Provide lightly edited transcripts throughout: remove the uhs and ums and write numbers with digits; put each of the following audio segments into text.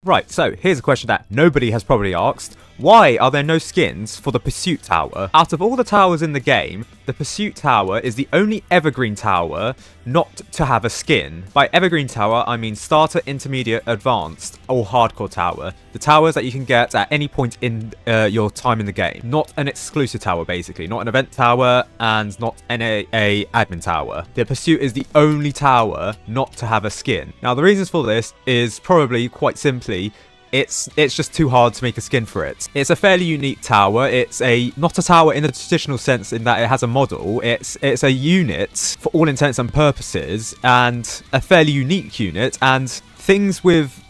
Right, so here's a question that nobody has probably asked. Why are there no skins for the Pursuit Tower? Out of all the towers in the game, the Pursuit Tower is the only evergreen tower not to have a skin. By evergreen tower, I mean starter, intermediate, advanced, or hardcore tower. The towers that you can get at any point in your time in the game. Not an exclusive tower, basically. Not an event tower, and not a admin tower. The Pursuit is the only tower not to have a skin. Now, the reasons for this is probably quite simply, it's just too hard to make a skin for it. It's a fairly unique tower. It's not a tower in the traditional sense in that it has a model. It's a unit for all intents and purposes, and a fairly unique unit, and things with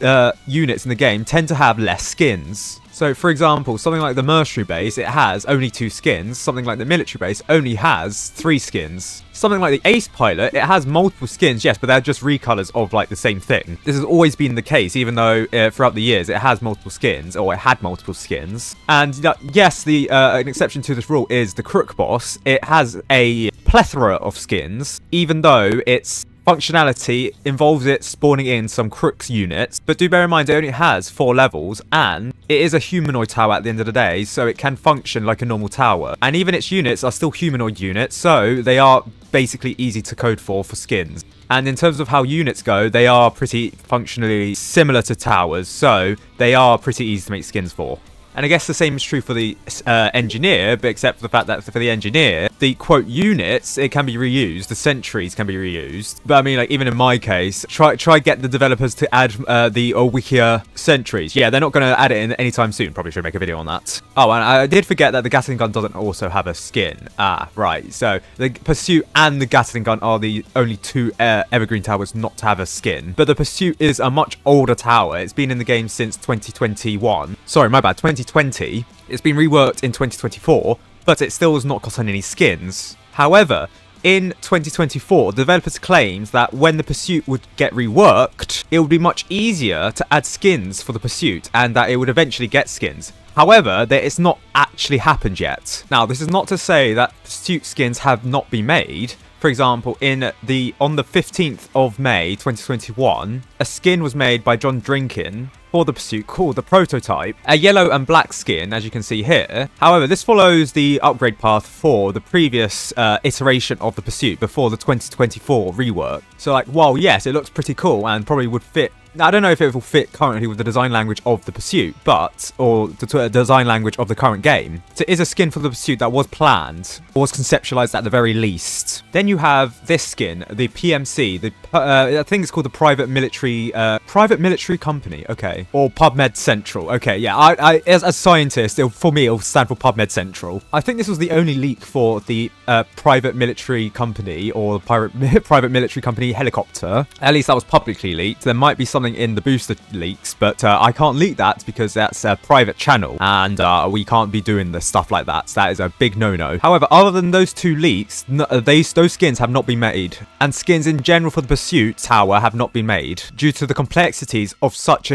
units in the game tend to have less skins. So, for example, something like the Mercenary Base, it has only 2 skins. Something like the Military Base only has 3 skins. Something like the Ace Pilot, it has multiple skins, yes, but they're just recolors of, like, the same thing. This has always been the case, even though throughout the years it has multiple skins, or it had multiple skins. And, yes, an exception to this rule is the Crook Boss. It has a plethora of skins, even though its functionality involves it spawning in some Crooks units, but do bear in mind it only has 4 levels, and it is a humanoid tower at the end of the day, so it can function like a normal tower. And even its units are still humanoid units, so they are basically easy to code for skins. And in terms of how units go, they are pretty functionally similar to towers, so they are pretty easy to make skins for. And I guess the same is true for the engineer, but except for the fact that for the engineer, the quote units, it can be reused, the sentries can be reused. But I mean, like, even in my case, try get the developers to add the WIKI sentries. Yeah, they're not going to add it in anytime soon. Probably should make a video on that. Oh, and I did forget that the Gatling gun doesn't also have a skin. Ah, right. So the Pursuit and the Gatling gun are the only 2 evergreen towers not to have a skin. But the Pursuit is a much older tower. It's been in the game since 2021. Sorry, my bad, 2020. It's been reworked in 2024, but it still has not gotten any skins. However, in 2024, developers claimed that when the Pursuit would get reworked, it would be much easier to add skins for the Pursuit, and that it would eventually get skins. However, it's not actually happened yet. Now, this is not to say that Pursuit skins have not been made. For example, on the 15th of May 2021, a skin was made by John Drinkin for the Pursuit called the Prototype, a yellow and black skin, as you can see here. However, this follows the upgrade path for the previous iteration of the Pursuit before the 2024 rework. So, like, while yes, it looks pretty cool and probably would fit. I don't know if it will fit currently with the design language of the Pursuit, or the design language of the current game. So it is a skin for the Pursuit that was planned, or was conceptualized at the very least. Then you have this skin, the PMC, I think it's called the Private Military Company, okay. Or PubMed Central, okay, yeah. As a scientist, for me, it'll stand for PubMed Central. I think this was the only leak for the Private Military Company, or Private Military Company helicopter. At least that was publicly leaked. There might be something in the booster leaks, but I can't leak that because that's a private channel, and we can't be doing the stuff like that. So that is a big no-no. However, other than those 2 leaks, those skins have not been made, and skins in general for the Pursuit tower have not been made due to the complexities of such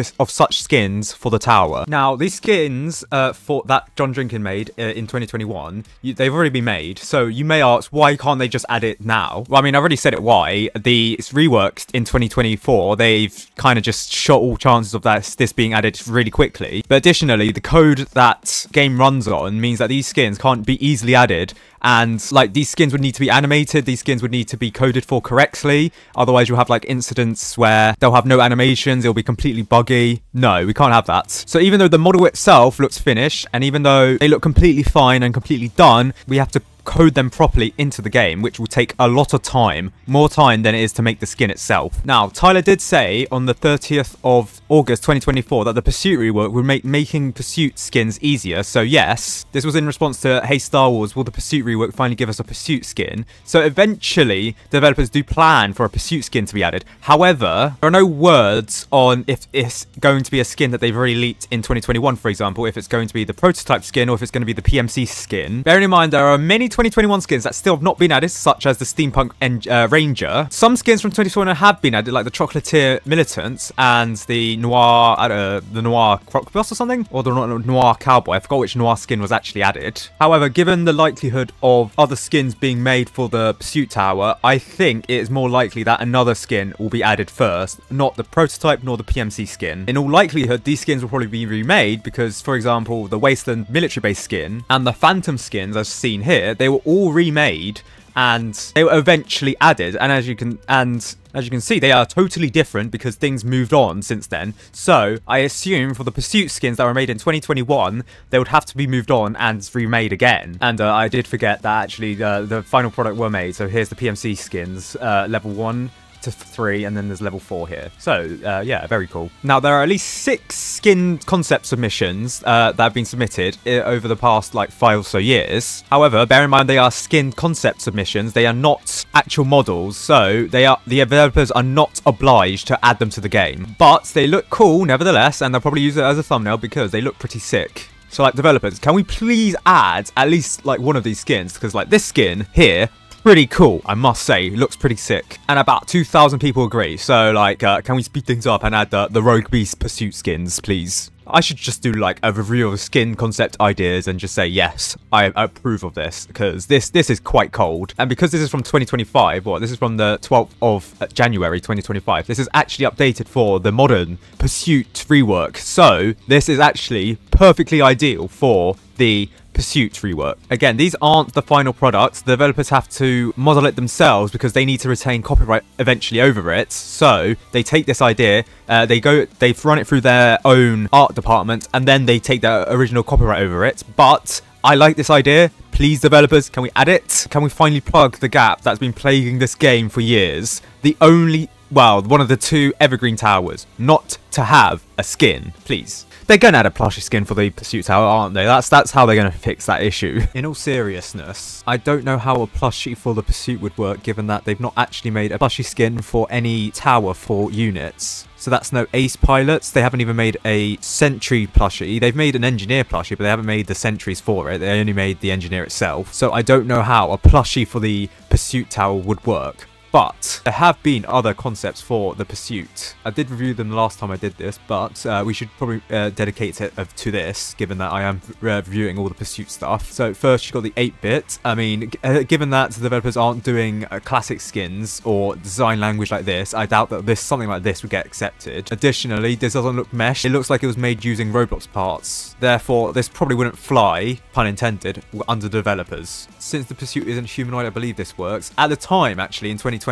skins for the tower. Now, these skins for that John Drinkin made in 2021, they've already been made. So you may ask, why can't they just add it now? Well, I mean, I already said it. Why? It's reworked in 2024. They've kind of just shot all chances of this being added really quickly. But additionally, the code that game runs on means that these skins can't be easily added, and like these skins would need to be animated, these skins would need to be coded for correctly, otherwise you'll have like incidents where they'll have no animations, it'll be completely buggy. No, we can't have that. So even though the model itself looks finished, and even though they look completely fine and completely done, we have to code them properly into the game, which will take a lot of time, more time than it is to make the skin itself. Now, Tyler did say on the 30th of August 2024 that the Pursuit rework would make making Pursuit skins easier. So yes, this was in response to, hey Star Wars, will the Pursuit rework finally give us a Pursuit skin? So eventually, developers do plan for a Pursuit skin to be added. However, there are no words on if it's going to be a skin that they've already leaked in 2021, for example, if it's going to be the Prototype skin or if it's going to be the PMC skin. Bearing in mind, there are many 2021 skins that still have not been added, such as the Steampunk Ranger. Some skins from 2021 have been added, like the Chocolatier Militant and the Noir, the Noir Crocbus or something, or the Noir Cowboy. I forgot which Noir skin was actually added. However, given the likelihood of other skins being made for the Pursuit Tower, I think it is more likely that another skin will be added first, not the prototype nor the PMC skin. In all likelihood, these skins will probably be remade because, for example, the Wasteland military base skin and the Phantom skins, as seen here, they were all remade and they were eventually added. And as you can see, they are totally different because things moved on since then. So I assume for the Pursuit skins that were made in 2021, they would have to be moved on and remade again. And I did forget that actually the final product were made. So here's the PMC skins, level 1 to 3, and then there's level 4 here. So yeah, very cool. Now there are at least 6 skin concept submissions that have been submitted over the past like 5 or so years. However, bear in mind they are skin concept submissions. They are not actual models, so the developers are not obliged to add them to the game. But they look cool nevertheless, and they'll probably use it as a thumbnail because they look pretty sick. So like, developers, can we please add at least like one of these skins? Because like this skin here, pretty cool, I must say. It looks pretty sick. And about 2,000 people agree. So, like, can we speed things up and add the Rogue Beast Pursuit skins, please? I should just do, like, a review of skin concept ideas and just say, yes, I approve of this. Because this is quite cold. And because this is from 2025, this is from the 12th of January 2025. This is actually updated for the modern Pursuit rework. So, this is actually perfectly ideal for the Pursuit rework. Again, these aren't the final products. The developers have to model it themselves because they need to retain copyright eventually over it. So they take this idea, they run it through their own art department, and then they take their original copyright over it. But I like this idea. Please, developers, can we add it? Can we finally plug the gap that's been plaguing this game for years? The only, well, one of the 2 evergreen towers not to have a skin, please. They're going to add a plushie skin for the Pursuit Tower, aren't they? That's how they're going to fix that issue. In all seriousness, I don't know how a plushie for the Pursuit would work, given that they've not actually made a plushie skin for any tower for units. So that's no Ace Pilots. They haven't even made a Sentry plushie. They've made an Engineer plushie, but they haven't made the Sentries for it. They only made the Engineer itself. So I don't know how a plushie for the Pursuit Tower would work. But there have been other concepts for the Pursuit. I did review them last time I did this, but we should probably dedicate it to this, given that I am reviewing all the Pursuit stuff. So first, you've got the 8-bit. I mean, given that the developers aren't doing classic skins or design language like this, I doubt that something like this would get accepted. Additionally, this doesn't look mesh. It looks like it was made using Roblox parts. Therefore, this probably wouldn't fly, pun intended, under developers. Since the Pursuit isn't humanoid, I believe this works. At the time, actually, in 2020,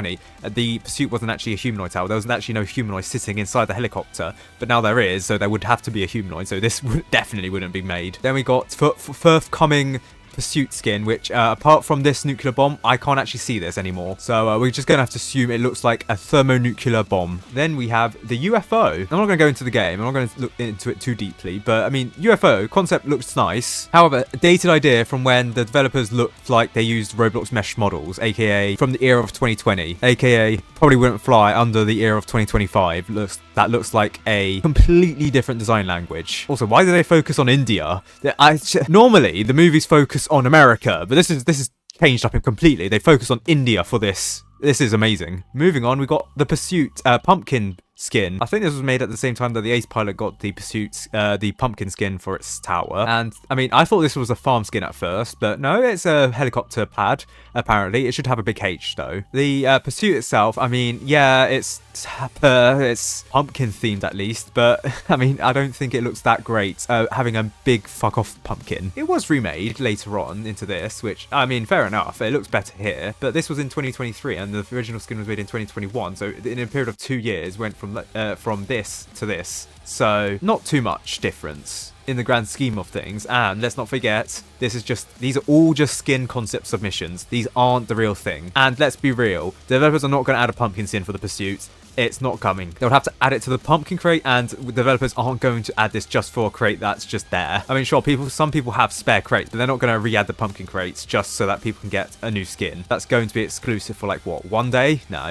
the Pursuit wasn't actually a humanoid tower. There was actually no humanoid sitting inside the helicopter, but now there is, so there would have to be a humanoid, so this definitely wouldn't be made. Then we got forthcoming Pursuit skin, which apart from this nuclear bomb, I can't actually see this anymore, so we're just gonna have to assume it looks like a thermonuclear bomb. Then we have the UFO. I'm not gonna go into the game, I'm not gonna look into it too deeply, but I mean, UFO concept looks nice. However, a dated idea from when the developers looked like they used Roblox mesh models, aka from the era of 2020, aka probably wouldn't fly under the era of 2025. That looks like a completely different design language. Also, why do they focus on India? Normally the movies focus on America, but this is changed up completely. They focus on India for this. This is amazing. Moving on, we got the Pursuit pumpkin skin. I think this was made at the same time that the Ace Pilot got the Pursuit, the pumpkin skin for its tower. And I mean, I thought this was a farm skin at first, but no, it's a helicopter pad. Apparently, it should have a big H though. The Pursuit itself, I mean, yeah, it's pumpkin themed at least, but I mean, I don't think it looks that great having a big fuck off pumpkin. It was remade later on into this, which I mean, fair enough. It looks better here, but this was in 2023, and the original skin was made in 2021. So in a period of 2 years, went from this to this. So not too much difference in the grand scheme of things. And let's not forget, these are all just skin concept submissions. These aren't the real thing. And let's be real, the developers are not going to add a pumpkin skin for the Pursuit. It's not coming. They'll have to add it to the pumpkin crate, and developers aren't going to add this just for a crate that's just there. I mean, sure, some people have spare crates, but they're not going to re-add the pumpkin crates just so that people can get a new skin. That's going to be exclusive for like, what, 1 day? No,